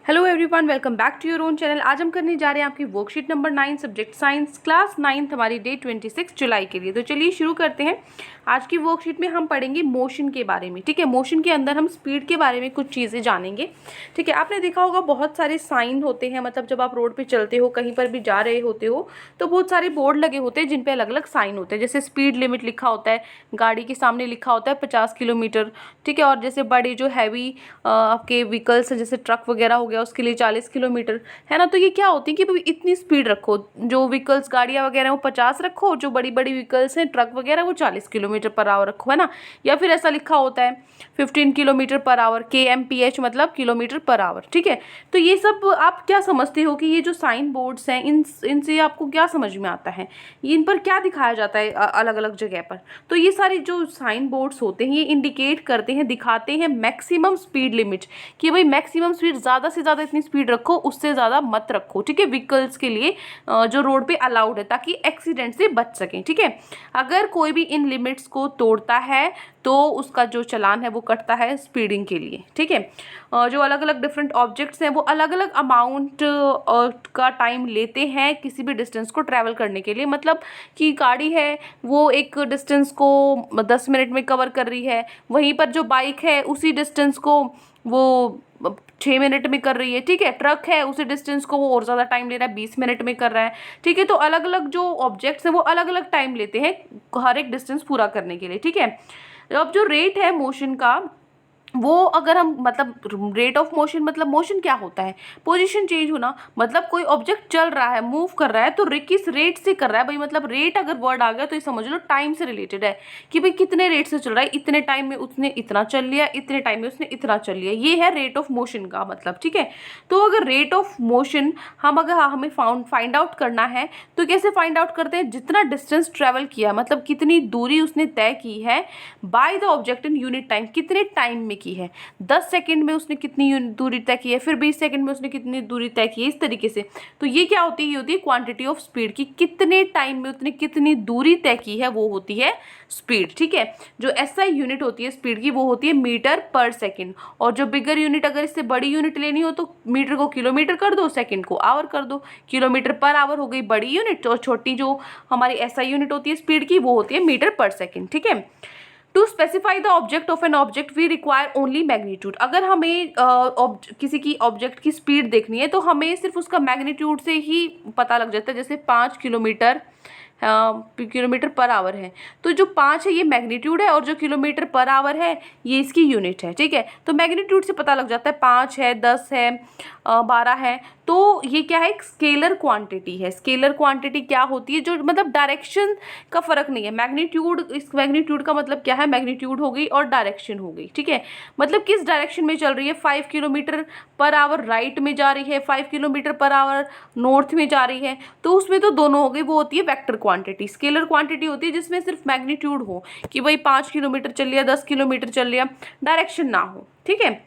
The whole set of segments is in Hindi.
Hello everyone, welcome back to your own channel. आज हम करने जा रहे हैं आपकी worksheet number 9 subject science class 9 हमारी डे 26 जुलाई के लिए। तो चलिए शुरू करते हैं। आज की वर्कशीट में हम पढ़ेंगे मोशन के बारे में। ठीक है, मोशन के अंदर हम स्पीड के बारे में कुछ चीज़ें जानेंगे। ठीक है, आपने देखा होगा बहुत सारे साइन होते हैं, मतलब जब आप रोड पे चलते हो, कहीं पर भी जा रहे होते हो तो बहुत सारे बोर्ड लगे होते हैं जिन पे अलग अलग साइन होते हैं। जैसे स्पीड लिमिट लिखा होता है, गाड़ी के सामने लिखा होता है 50 किलोमीटर। ठीक है, और जैसे बड़े जो हैवी आपके व्हीकल्स हैं जैसे ट्रक वगैरह हो गया उसके लिए 40 किलोमीटर, है ना। तो ये क्या होती है कि भाई इतनी स्पीड रखो, जो व्हीकल्स गाड़ियाँ वगैरह वो 50 रखो, जो बड़ी बड़ी व्हीकल्स हैं ट्रक वगैरह वो 40 किलोमीटर पर आवर रखो, है ना। या फिर ऐसा लिखा होता है 15 किलोमीटर पर आवर, KMPH मतलब किलोमीटर पर आवर। ठीक है, तो ये सब आप क्या समझते हो कि ये जो साइन बोर्ड्स हैं इनसे आपको क्या समझ में आता है, इन पर क्या दिखाया जाता है अलग अलग जगह पर। तो ये सारे जो साइन बोर्ड्स होते हैं ये इंडिकेट करते हैं, दिखाते हैं मैक्सिमम स्पीड लिमिट, कि भाई मैक्सिमम स्पीड ज़्यादा से ज़्यादा इतनी स्पीड रखो, उससे ज़्यादा मत रखो। ठीक है, व्हीकल्स के लिए जो रोड पे अलाउड है, ताकि एक्सीडेंट से बच सकें। ठीक है, अगर कोई भी इन लिमिट्स को तोड़ता है तो उसका जो चालान है वो कटता है स्पीडिंग के लिए। ठीक है, जो अलग अलग डिफरेंट ऑब्जेक्ट्स हैं वो अलग अलग अमाउंट का टाइम लेते हैं किसी भी डिस्टेंस को ट्रैवल करने के लिए। मतलब कि गाड़ी है वो एक डिस्टेंस को 10 मिनट में कवर कर रही है, वहीं पर जो बाइक है उसी डिस्टेंस को वो 6 मिनट में कर रही है। ठीक है, ट्रक है उसी डिस्टेंस को वो और ज़्यादा टाइम ले रहा है, 20 मिनट में कर रहा है। ठीक है, तो अलग अलग जो ऑब्जेक्ट्स हैं वो अलग अलग टाइम लेते हैं हर एक डिस्टेंस पूरा करने के लिए। ठीक है, अब जो रेट है मोशन का, वो अगर हम मतलब रेट ऑफ मोशन, मतलब मोशन क्या होता है, पोजीशन चेंज होना। मतलब कोई ऑब्जेक्ट चल रहा है, मूव कर रहा है, तो किस रेट से कर रहा है भाई। मतलब रेट अगर वर्ड आ गया तो ये समझ लो टाइम से रिलेटेड है, कि भाई कितने रेट से चल रहा है, इतने टाइम में उसने इतना चल लिया, इतने टाइम में उसने इतना चल लिया, ये है रेट ऑफ मोशन का मतलब। ठीक है, तो अगर रेट ऑफ मोशन हमें फाइंड आउट करना है तो कैसे फाइंड आउट करते हैं, जितना डिस्टेंस ट्रेवल किया, मतलब कितनी दूरी उसने तय की है bye the object in unit time, कितने टाइम में की है। 10 सेकंड में उसने कितनी दूरी तय की है, फिर 20 सेकंड में उसने कितनी दूरी तय की है, इस तरीके से। तो ये क्या होती है, ये होती है क्वांटिटी ऑफ स्पीड, की कितने टाइम में उसने कितनी दूरी तय की है, वो होती है स्पीड। ठीक है, जो SI यूनिट होती है स्पीड की वो होती है मीटर पर सेकंड। और जो बिगर यूनिट, अगर इससे बड़ी यूनिट लेनी हो तो मीटर को किलोमीटर कर दो, सेकंड को आवर कर दो। किलोमीटर पर आवर हो गई बड़ी यूनिट, और छोटी जो हमारी SI यूनिट होती है स्पीड की वो होती है मीटर पर सेकंड। ठीक है, to specify the object of an object we require only magnitude. अगर हमें किसी की ऑब्जेक्ट की स्पीड देखनी है तो हमें सिर्फ उसका मैग्नीट्यूड से ही पता लग जाता है। जैसे 5 किलोमीटर पर आवर है, तो जो 5 है ये मैग्नीट्यूड है, और जो किलोमीटर पर आवर है ये इसकी यूनिट है। ठीक है, तो मैग्नीट्यूड से पता लग जाता है 5 है, 10 है, 12 है। तो ये क्या है, एक स्केलर क्वांटिटी है। स्केलर क्वांटिटी क्या होती है, जो मतलब डायरेक्शन का फर्क नहीं है। मैग्नीट्यूड, इस मैग्नीट्यूड का मतलब क्या है, मैग्नीट्यूड हो गई और डायरेक्शन हो गई। ठीक है, मतलब किस डायरेक्शन में चल रही है, 5 किलोमीटर पर आवर राइट में जा रही है, 5 किलोमीटर पर आवर नॉर्थ में जा रही है, तो उसमें तो दोनों हो गई, वो होती है वेक्टर क्वांटिटी। स्केलर क्वांटिटी होती है जिसमें सिर्फ मैग्नीट्यूड हो, कि भाई 5 किलोमीटर चल लिया, 10 किलोमीटर चल लिया, डायरेक्शन ना हो। ठीक है,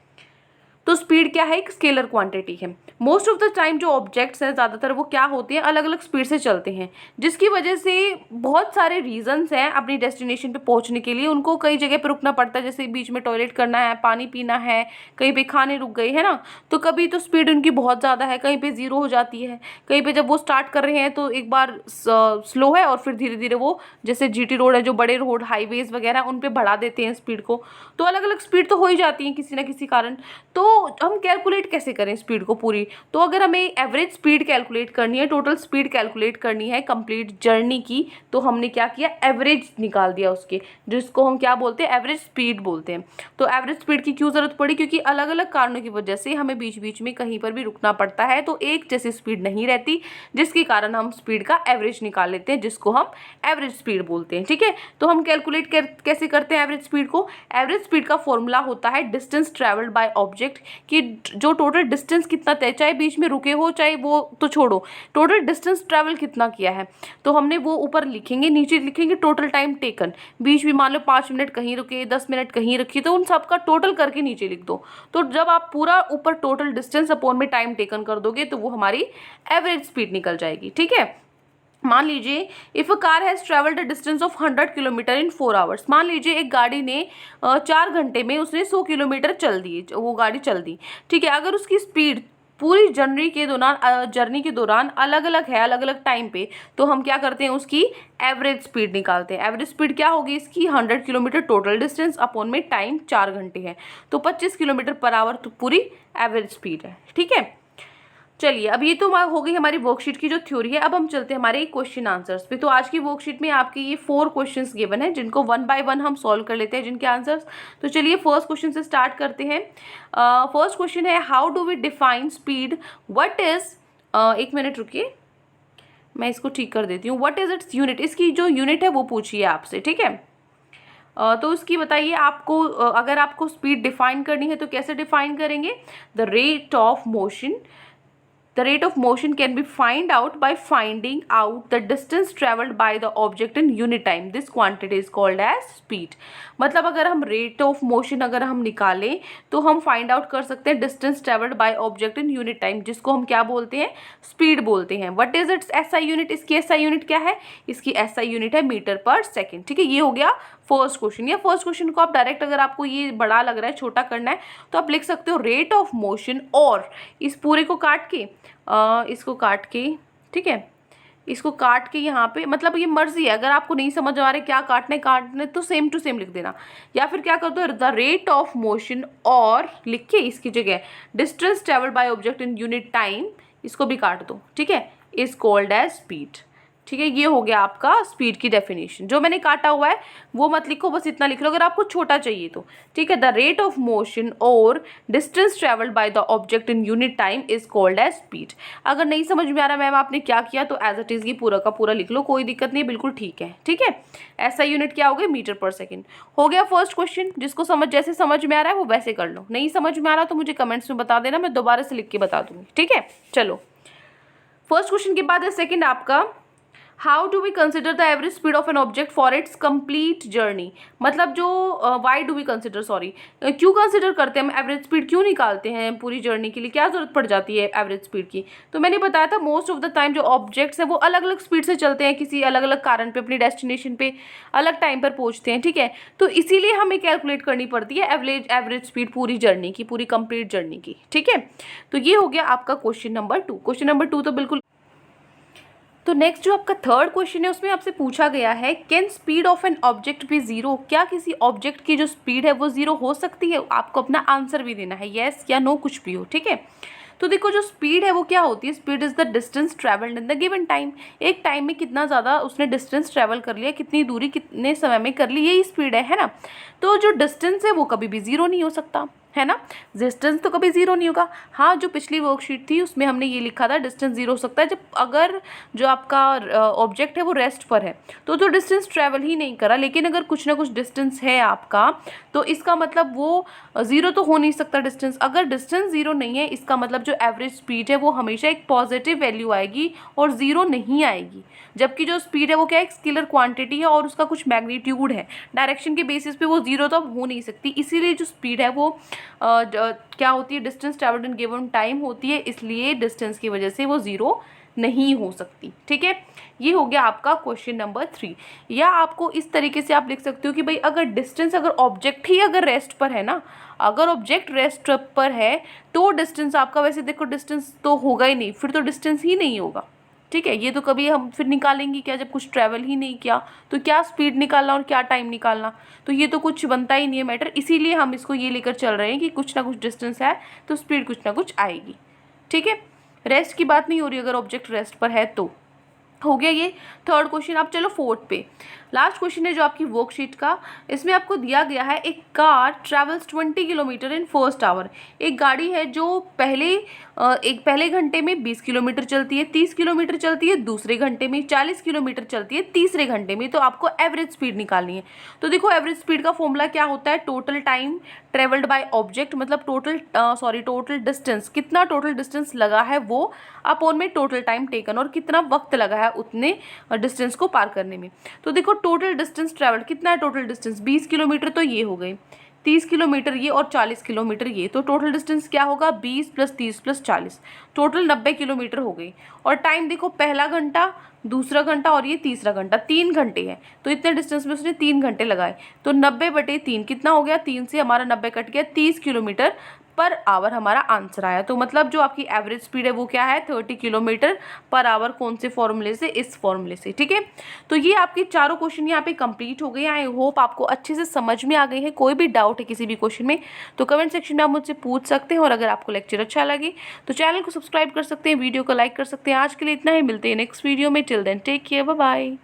तो स्पीड क्या है, एक स्केलर क्वांटिटी है। मोस्ट ऑफ द टाइम जो ऑब्जेक्ट्स हैं ज़्यादातर वो क्या होते हैं, अलग अलग स्पीड से चलते हैं, जिसकी वजह से बहुत सारे रीजंस हैं अपनी डेस्टिनेशन पे पहुंचने के लिए। उनको कई जगह पे रुकना पड़ता है, जैसे बीच में टॉयलेट करना है, पानी पीना है, कहीं पे खाने रुक गए, है ना। तो कभी तो स्पीड उनकी बहुत ज़्यादा है, कहीं पे 0 हो जाती है, कहीं पे जब वो स्टार्ट कर रहे हैं तो एक बार स्लो है और फिर धीरे धीरे वो, जैसे GT रोड है, जो बड़े रोड हाईवेज वगैरह उन पर बढ़ा देते हैं स्पीड को। तो अलग अलग स्पीड तो हो ही जाती है किसी ना किसी कारण। तो हम कैलकुलेट कैसे करें स्पीड को पूरी, तो अगर हमें एवरेज स्पीड कैलकुलेट करनी है, टोटल स्पीड कैलकुलेट करनी है कंप्लीट जर्नी की, तो हमने क्या किया, एवरेज निकाल दिया उसके, जिसको हम क्या बोलते हैं, एवरेज स्पीड बोलते हैं। तो एवरेज स्पीड की क्यों जरूरत पड़ी, क्योंकि अलग अलग कारणों की वजह से हमें बीच बीच में कहीं पर भी रुकना पड़ता है, तो एक जैसी स्पीड नहीं रहती, जिसके कारण हम स्पीड का एवरेज निकाल लेते हैं, जिसको हम एवरेज स्पीड बोलते हैं। ठीक है, तो हम कैलकुलेट कैसे करते हैं एवरेज स्पीड को। एवरेज स्पीड का फॉर्मूला होता है डिस्टेंस ट्रेवल्ड बाय ऑब्जेक्ट, कि जो टोटल डिस्टेंस कितना तय, चाहे बीच में रुके हो चाहे वो तो छोड़ो, टोटल डिस्टेंस ट्रैवल कितना किया है, तो हमने वो ऊपर लिखेंगे, नीचे लिखेंगे टोटल टाइम टेकन। बीच में मान लो 5 मिनट कहीं रुके, 10 मिनट कहीं रखी, तो उन सब का टोटल करके नीचे लिख दो। तो जब आप पूरा ऊपर टोटल डिस्टेंस अपॉन में टाइम टेकन कर दोगे तो वो हमारी एवरेज स्पीड निकल जाएगी। ठीक है, मान लीजिए if a car has travelled a distance of 100 kilometre in 4 hours. मान लीजिए एक गाड़ी ने 4 घंटे में उसने 100 किलोमीटर चल दी, वो गाड़ी चल दी। ठीक है, अगर उसकी स्पीड पूरी जर्नी के दौरान अलग अलग है, अलग अलग टाइम पे, तो हम क्या करते हैं, उसकी एवरेज स्पीड निकालते हैं। एवरेज स्पीड क्या होगी इसकी, 100 किलोमीटर टोटल डिस्टेंस अपॉन में टाइम 4 घंटे है, तो 25 किलोमीटर पर आवर तो पूरी एवरेज स्पीड है। ठीक है, चलिए अब ये तो हो गई हमारी वर्कशीट की जो थ्योरी है। अब हम चलते हैं हमारे क्वेश्चन आंसर्स पे। तो आज की वर्कशीट में आपके ये 4 क्वेश्चंस गिवन है, जिनको 1 बाय 1 हम सॉल्व कर लेते हैं जिनके आंसर्स। तो चलिए फर्स्ट क्वेश्चन से स्टार्ट करते हैं। फर्स्ट क्वेश्चन है, how do we define speed, what is, एक मिनट रुकिए मैं इसको ठीक कर देती हूँ, व्हाट इज इट्स यूनिट, इसकी जो यूनिट है वो पूछिए आपसे। ठीक है, तो उसकी बताइए आपको, अगर आपको स्पीड डिफाइन करनी है तो कैसे डिफाइन करेंगे, the rate of motion, the rate of motion can be find out by finding out the distance traveled by the object in unit time. This quantity is called as speed. मतलब अगर हम rate of motion अगर हम निकालें तो हम find out कर सकते हैं distance traveled by object in unit time, जिसको हम क्या बोलते हैं, speed बोलते हैं। What is its SI unit, इसकी SI unit क्या है, इसकी SI unit है मीटर पर सेकेंड। ठीक है, ये हो गया फर्स्ट क्वेश्चन। या फर्स्ट क्वेश्चन को आप डायरेक्ट, अगर आपको ये बड़ा लग रहा है, छोटा करना है, तो आप लिख सकते हो रेट ऑफ मोशन, और इस पूरे को काट के, इसको काट के, ठीक है, इसको काट के यहाँ पे, मतलब ये मर्जी है, अगर आपको नहीं समझ आ रहा है क्या काटने तो सेम टू सेम लिख देना, या फिर क्या कर दो, द रेट ऑफ मोशन और लिख के इसकी जगह distance travelled by object in unit time, इसको भी काट दो। ठीक है, इज कॉल्ड एज स्पीड। ठीक है, ये हो गया आपका स्पीड की डेफिनेशन। जो मैंने काटा हुआ है वो मत लिखो, बस इतना लिख लो अगर आपको छोटा चाहिए तो। ठीक है, द रेट ऑफ मोशन और distance travelled by the object in unit time is called as speed. अगर नहीं समझ में आ रहा मैम आपने क्या किया, तो एज इट इज ये पूरा का पूरा लिख लो, कोई दिक्कत नहीं है, बिल्कुल ठीक है। ठीक है, ऐसा यूनिट क्या हो गया, मीटर पर सेकेंड। हो गया फर्स्ट क्वेश्चन, जिसको जैसे समझ में आ रहा है वो वैसे कर लो, नहीं समझ में आ रहा तो मुझे कमेंट्स में बता देना, मैं दोबारा से लिख के बता दूंगी। ठीक है, चलो फर्स्ट क्वेश्चन के बाद है सेकेंड आपका, how do we consider the average speed of an object for its complete journey. मतलब जो why do we consider, sorry, क्यों कंसिडर करते हैं हम, एवरेज स्पीड क्यों निकालते हैं पूरी जर्नी के लिए, क्या जरूरत पड़ जाती है एवरेज स्पीड की। तो मैंने बताया था मोस्ट ऑफ द टाइम जो ऑब्जेक्ट्स हैं वो अलग अलग स्पीड से चलते हैं, किसी अलग अलग कारण पे अपनी डेस्टिनेशन पे अलग टाइम पर पहुंचते हैं। ठीक है, तो इसीलिए हमें कैलकुलेट करनी पड़ती है एवरेज स्पीड पूरी जर्नी की, पूरी कंप्लीट जर्नी की। ठीक है, तो ये हो गया आपका क्वेश्चन नंबर 2। क्वेश्चन नंबर 2 तो बिल्कुल। तो नेक्स्ट जो आपका थर्ड क्वेश्चन है उसमें आपसे पूछा गया है, can speed of an object be zero, क्या किसी ऑब्जेक्ट की जो स्पीड है वो जीरो हो सकती है। आपको अपना आंसर भी देना है, येस या नो, कुछ भी हो। ठीक है, तो देखो जो स्पीड है वो क्या होती है, speed is the distance travelled in the given time. एक टाइम में कितना ज़्यादा उसने डिस्टेंस ट्रेवल कर लिया, कितनी दूरी कितने समय में कर ली, यही स्पीड है ना। तो जो डिस्टेंस है वो कभी भी जीरो नहीं हो सकता, है ना, डिस्टेंस तो कभी जीरो नहीं होगा। हाँ, जो पिछली वर्कशीट थी उसमें हमने ये लिखा था डिस्टेंस जीरो हो सकता है जब अगर जो आपका ऑब्जेक्ट है वो रेस्ट पर है, तो डिस्टेंस ट्रेवल ही नहीं करा, लेकिन अगर कुछ ना कुछ डिस्टेंस है आपका, तो इसका मतलब वो जीरो तो हो नहीं सकता डिस्टेंस। अगर डिस्टेंस जीरो नहीं है, इसका मतलब जो एवरेज स्पीड है वो हमेशा एक पॉजिटिव वैल्यू आएगी और जीरो नहीं आएगी। जबकि जो स्पीड है वो क्या है, एक स्केलर क्वांटिटी है और उसका कुछ मैग्नीट्यूड है, डायरेक्शन के बेसिस पे वो जीरो तो हो नहीं सकती। इसीलिए जो स्पीड है वो क्या होती है, distance travelled in given time होती है, इसलिए डिस्टेंस की वजह से वो जीरो नहीं हो सकती। ठीक है, ये हो गया आपका क्वेश्चन नंबर 3। या आपको इस तरीके से आप लिख सकते हो कि भाई अगर डिस्टेंस, अगर ऑब्जेक्ट ही अगर रेस्ट पर है ना, अगर ऑब्जेक्ट रेस्ट पर है तो डिस्टेंस आपका, वैसे देखो डिस्टेंस तो होगा ही नहीं, फिर तो डिस्टेंस ही नहीं होगा। ठीक है, ये तो कभी हम फिर निकालेंगे क्या, जब कुछ ट्रैवल ही नहीं किया तो क्या स्पीड निकालना और क्या टाइम निकालना, तो ये तो कुछ बनता ही नहीं है मैटर। इसीलिए हम इसको ये लेकर चल रहे हैं कि कुछ ना कुछ डिस्टेंस है तो स्पीड कुछ ना कुछ आएगी। ठीक है, रेस्ट की बात नहीं हो रही, अगर ऑब्जेक्ट रेस्ट पर है तो। हो गया ये थर्ड क्वेश्चन। आप चलो फोर्थ पे, लास्ट क्वेश्चन है जो आपकी वर्कशीट का। इसमें आपको दिया गया है एक car travels 20 kilometre in first hour. एक गाड़ी है जो पहले घंटे में 20 किलोमीटर चलती है, 30 किलोमीटर चलती है दूसरे घंटे में, 40 किलोमीटर चलती है तीसरे घंटे में। तो आपको एवरेज स्पीड निकालनी है। तो देखो एवरेज स्पीड का फॉर्मूला क्या होता है, total time travelled by object, मतलब टोटल डिस्टेंस, कितना टोटल डिस्टेंस लगा है वो अपॉन में टोटल टाइम टेकन, और कितना वक्त लगा है उतने डिस्टेंस को पार करने में। तो देखो टोटल डिस्टेंस ट्रेवल कितना है, टोटल डिस्टेंस 20 किलोमीटर, तो ये हो गई 30 किलोमीटर ये और 40 किलोमीटर ये, तो टोटल डिस्टेंस क्या होगा 20 + 30 + 40, टोटल 90 किलोमीटर हो गई। और टाइम देखो, पहला घंटा, दूसरा घंटा और ये तीसरा घंटा, 3 घंटे हैं, तो इतने डिस्टेंस में उसने 3 घंटे लगाए। तो 90/3 कितना हो गया, 3 से हमारा 90 कट गया, 30 किलोमीटर पर आवर हमारा आंसर आया। तो मतलब जो आपकी एवरेज स्पीड है वो क्या है 30 किलोमीटर पर आवर। कौन से फॉर्मूले से? इस फॉर्मूले से। ठीक है, तो ये आपके चारों क्वेश्चन यहाँ पे कंप्लीट हो गए। आई होप आपको अच्छे से समझ में आ गई है। कोई भी डाउट है किसी भी क्वेश्चन में तो कमेंट सेक्शन में आप मुझसे पूछ सकते हैं। और अगर आपको लेक्चर अच्छा लगे तो चैनल को सब्सक्राइब कर सकते हैं, वीडियो को लाइक कर सकते हैं। आज के लिए इतना ही, मिलते हैं नेक्स्ट वीडियो में। Till then take care, bye bye.